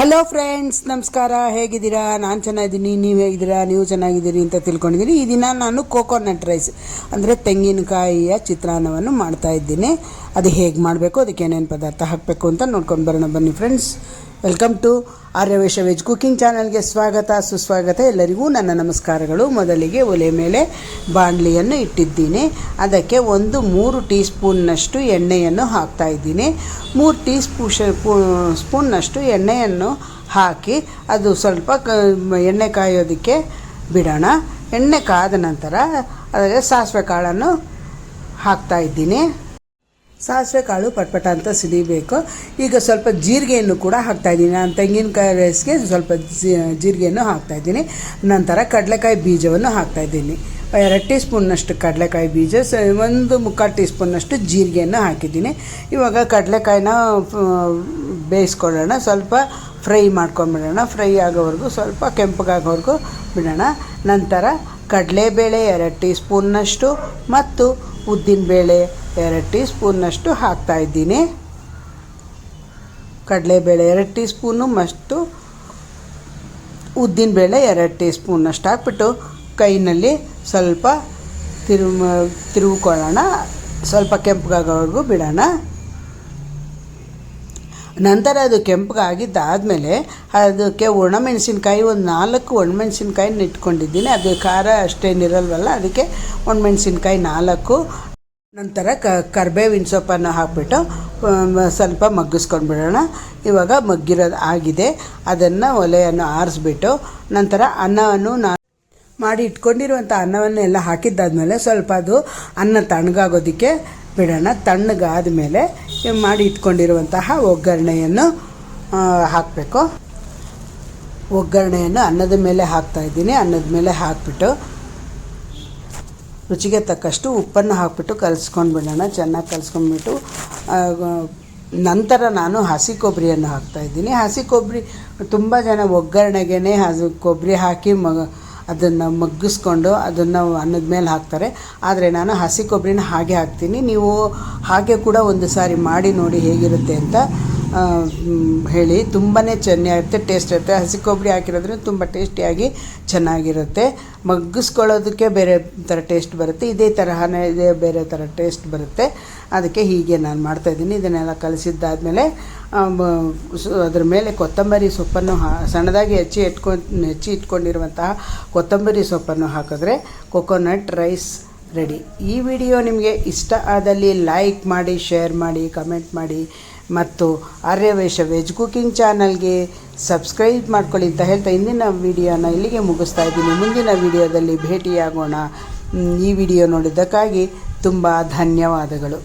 Hello friends, ನಮಸ್ಕಾರ. ಹೇಗಿದ್ದೀರಾ? ನಾನು ಚೆನ್ನಾಗಿದ್ದೀನಿ. ನೀವು ಹೇಗಿದ್ದೀರಾ? ನೀವು ಚೆನ್ನಾಗಿದ್ದೀರಿ ಅಂತ ತಿಳ್ಕೊಂಡಿದ್ದೀನಿ. ಈ ದಿನ ನಾನು ಕೋಕೋನಟ್ ರೈಸ್ ಅಂದರೆ ತೆಂಗಿನಕಾಯಿಯ ಚಿತ್ರಾನ್ನವನ್ನು ಮಾಡ್ತಾ ಇದ್ದೀನಿ. ಅದು ಹೇಗೆ ಮಾಡಬೇಕು, ಅದಕ್ಕೆ ಏನೇನು ಪದಾರ್ಥ ಹಾಕಬೇಕು ಅಂತ ನೋಡ್ಕೊಂಡು ಬರೋಣ ಬನ್ನಿ friends. Welcome to Aryavaish veg cooking ಚಾನಲ್ಗೆ ಸ್ವಾಗತ, ಸುಸ್ವಾಗತ. ಎಲ್ಲರಿಗೂ ನನ್ನ ನಮಸ್ಕಾರಗಳು. ಮೊದಲಿಗೆ ಒಲೆ ಮೇಲೆ ಬಾಣಲಿಯನ್ನು ಇಟ್ಟಿದ್ದೀನಿ. ಅದಕ್ಕೆ 3 ಟೀ ಸ್ಪೂನ್ನಷ್ಟು ಎಣ್ಣೆಯನ್ನು ಹಾಕ್ತಾಯಿದ್ದೀನಿ. 3 ಸ್ಪೂನ್ನಷ್ಟು ಎಣ್ಣೆಯನ್ನು ಹಾಕಿ ಅದು ಸ್ವಲ್ಪ ಎಣ್ಣೆ ಕಾಯೋದಕ್ಕೆ ಬಿಡೋಣ. ಎಣ್ಣೆ ಕಾದ ನಂತರ ಅದಕ್ಕೆ ಸಾಸಿವೆ ಕಾಳನ್ನು ಹಾಕ್ತಾಯಿದ್ದೀನಿ. ಸಾಸಿವೆ ಕಾಳು ಪಟ್ಪಟ ಅಂತ ಸಿಡಿಬೇಕು. ಈಗ ಸ್ವಲ್ಪ ಜೀರಿಗೆಯನ್ನು ಕೂಡ ಹಾಕ್ತಾಯಿದ್ದೀನಿ. ನಾನು ತೆಂಗಿನಕಾಯಿ ರೈಸ್ಗೆ ಸ್ವಲ್ಪ ಜೀರಿಗೆಯನ್ನು ಹಾಕ್ತಾಯಿದ್ದೀನಿ. ನಂತರ ಕಡಲೆಕಾಯಿ ಬೀಜವನ್ನು ಹಾಕ್ತಾಯಿದ್ದೀನಿ. 2 ಟೀ ಸ್ಪೂನ್ನಷ್ಟು ಕಡಲೆಕಾಯಿ ಬೀಜ, 1/4 ಟೀ ಸ್ಪೂನ್ನಷ್ಟು ಜೀರಿಗೆಯನ್ನು ಹಾಕಿದ್ದೀನಿ. ಇವಾಗ ಕಡಲೆಕಾಯಿನ ಬೇಯಿಸ್ಕೊಳ್ಳೋಣ. ಸ್ವಲ್ಪ ಫ್ರೈ ಮಾಡ್ಕೊಂಡ್ಬಿಡೋಣ. ಫ್ರೈ ಆಗೋವರೆಗೂ, ಸ್ವಲ್ಪ ಕೆಂಪಗಾಗೋವರೆಗೂ ಬಿಡೋಣ. ನಂತರ ಕಡಲೆಬೇಳೆ 2 ಟೀ ಸ್ಪೂನ್ನಷ್ಟು ಮತ್ತು ಉದ್ದಿನಬೇಳೆ 2 ಟೀ ಸ್ಪೂನ್ನಷ್ಟು ಹಾಕ್ತಾಯಿದ್ದೀನಿ. ಕಡಲೆಬೇಳೆ 2 ಟೀ ಸ್ಪೂನು ಮತ್ತು ಉದ್ದಿನಬೇಳೆ 2 ಟೀ ಸ್ಪೂನ್ನಷ್ಟು ಹಾಕ್ಬಿಟ್ಟು ಕೈನಲ್ಲಿ ಸ್ವಲ್ಪ ತಿರುಗಿಕೊಳ್ಳೋಣ. ಸ್ವಲ್ಪ ಕೆಂಪಗಾಗೋವರೆಗೂ ಬಿಡೋಣ. ನಂತರ ಅದು ಕೆಂಪಗಾಗಿದ್ದಾದಮೇಲೆ ಅದಕ್ಕೆ ಒಣಮೆಣಸಿನ್ಕಾಯಿ 4 ಒಣಮೆಣಸಿನ್ಕಾಯಿನ ಇಟ್ಕೊಂಡಿದ್ದೀನಿ. ಅದು ಖಾರ ಅಷ್ಟೇನಿರಲ್ವಲ್ಲ, ಅದಕ್ಕೆ ಒಣಮೆಣಸಿನ್ಕಾಯಿ 4. ನಂತರ ಕರಿಬೇವಿನ ಸೊಪ್ಪನ್ನು ಹಾಕಿಬಿಟ್ಟು ಸ್ವಲ್ಪ ಮಗ್ಗಿಸ್ಕೊಂಡ್ಬಿಡೋಣ. ಇವಾಗ ಮಗ್ಗಿರೋದು ಆಗಿದೆ. ಅದನ್ನು ಒಲೆಯನ್ನು ಆರಿಸ್ಬಿಟ್ಟು ನಂತರ ಅನ್ನವನ್ನು ಮಾಡಿ ಇಟ್ಕೊಂಡಿರುವಂಥ ಅನ್ನವನ್ನೆಲ್ಲ ಹಾಕಿದ್ದಾದಮೇಲೆ ಸ್ವಲ್ಪ ಅದು ಅನ್ನ ತಣ್ಣಗಾಗೋದಕ್ಕೆ ಬಿಡೋಣ. ತಣ್ಣಗಾದ ಮೇಲೆ ಮಾಡಿ ಇಟ್ಕೊಂಡಿರುವಂತಹ ಒಗ್ಗರಣೆಯನ್ನು ಹಾಕಬೇಕು. ಒಗ್ಗರಣೆಯನ್ನು ಅನ್ನದ ಮೇಲೆ ಹಾಕ್ತಾಯಿದ್ದೀನಿ. ಅನ್ನದ ಮೇಲೆ ಹಾಕಿಬಿಟ್ಟು ರುಚಿಗೆ ತಕ್ಕಷ್ಟು ಉಪ್ಪನ್ನು ಹಾಕಿಬಿಟ್ಟು ಕಲಿಸ್ಕೊಂಡ್ಬಿಡೋಣ. ಚೆನ್ನಾಗಿ ಕಲಿಸ್ಕೊಂಡ್ಬಿಟ್ಟು ನಂತರ ನಾನು ಹಸಿ ಕೊಬ್ಬರಿಯನ್ನು ಹಾಕ್ತಾಯಿದ್ದೀನಿ. ಹಸಿ ಕೊಬ್ಬರಿ ತುಂಬ ಜನ ಒಗ್ಗರಣೆಗೆ ಹಸಿ ಕೊಬ್ಬರಿ ಹಾಕಿ ಅದನ್ನು ಮಗ್ಗಿಸ್ಕೊಂಡು ಅದನ್ನು ಅನ್ನದ ಮೇಲೆ ಹಾಕ್ತಾರೆ. ಆದರೆ ನಾನು ಹಸಿ ಕೊಬ್ಬರಿನ ಹಾಗೆ ಹಾಕ್ತೀನಿ. ನೀವು ಹಾಗೆ ಕೂಡ ಒಂದು ಸಾರಿ ಮಾಡಿ ನೋಡಿ ಹೇಗಿರುತ್ತೆ ಅಂತ ಹೇಳಿ. ತುಂಬಾ ಚೆನ್ನಾಗಿರುತ್ತೆ, ಟೇಸ್ಟ್ ಇರುತ್ತೆ. ಹಸಿ ಕೊಬ್ಬರಿ ಹಾಕಿರೋದ್ರೆ ತುಂಬ ಟೇಸ್ಟಿಯಾಗಿ ಚೆನ್ನಾಗಿರುತ್ತೆ. ಮಗ್ಗಿಸ್ಕೊಳ್ಳೋದಕ್ಕೆ ಬೇರೆ ಥರ ಟೇಸ್ಟ್ ಬರುತ್ತೆ, ಇದೇ ಬೇರೆ ಥರ ಟೇಸ್ಟ್ ಬರುತ್ತೆ. ಅದಕ್ಕೆ ಹೀಗೆ ನಾನು ಮಾಡ್ತಾಯಿದ್ದೀನಿ. ಇದನ್ನೆಲ್ಲ ಕಲಿಸಿದ್ದಾದಮೇಲೆ ಅದ್ರ ಮೇಲೆ ಕೊತ್ತಂಬರಿ ಸೊಪ್ಪನ್ನು ಸಣ್ಣದಾಗಿ ಹೆಚ್ಚಿ ಇಟ್ಕೊಂಡಿರುವಂತಹ ಕೊತ್ತಂಬರಿ ಸೊಪ್ಪನ್ನು ಹಾಕಿದ್ರೆ ಕೋಕೋನಟ್ ರೈಸ್ ರೆಡಿ. ಈ ವಿಡಿಯೋ ನಿಮಗೆ ಇಷ್ಟ ಆದಲ್ಲಿ ಲೈಕ್ ಮಾಡಿ, ಶೇರ್ ಮಾಡಿ, ಕಮೆಂಟ್ ಮಾಡಿ ಮತ್ತು ಆರ್ಯವೈಶ ವೆಜ್ ಕುಕಿಂಗ್ ಚಾನಲ್ಗೆ ಸಬ್ಸ್ಕ್ರೈಬ್ ಮಾಡ್ಕೊಳ್ಳಿ ಅಂತ ಹೇಳ್ತಾ ಇಂದಿನ ವಿಡಿಯೋನ ಇಲ್ಲಿಗೆ ಮುಗಿಸ್ತಾ ಇದ್ದೀನಿ. ಮುಂದಿನ ವಿಡಿಯೋದಲ್ಲಿ ಭೇಟಿಯಾಗೋಣ. ಈ ವಿಡಿಯೋ ನೋಡಿದ್ದಕ್ಕಾಗಿ ತುಂಬ ಧನ್ಯವಾದಗಳು.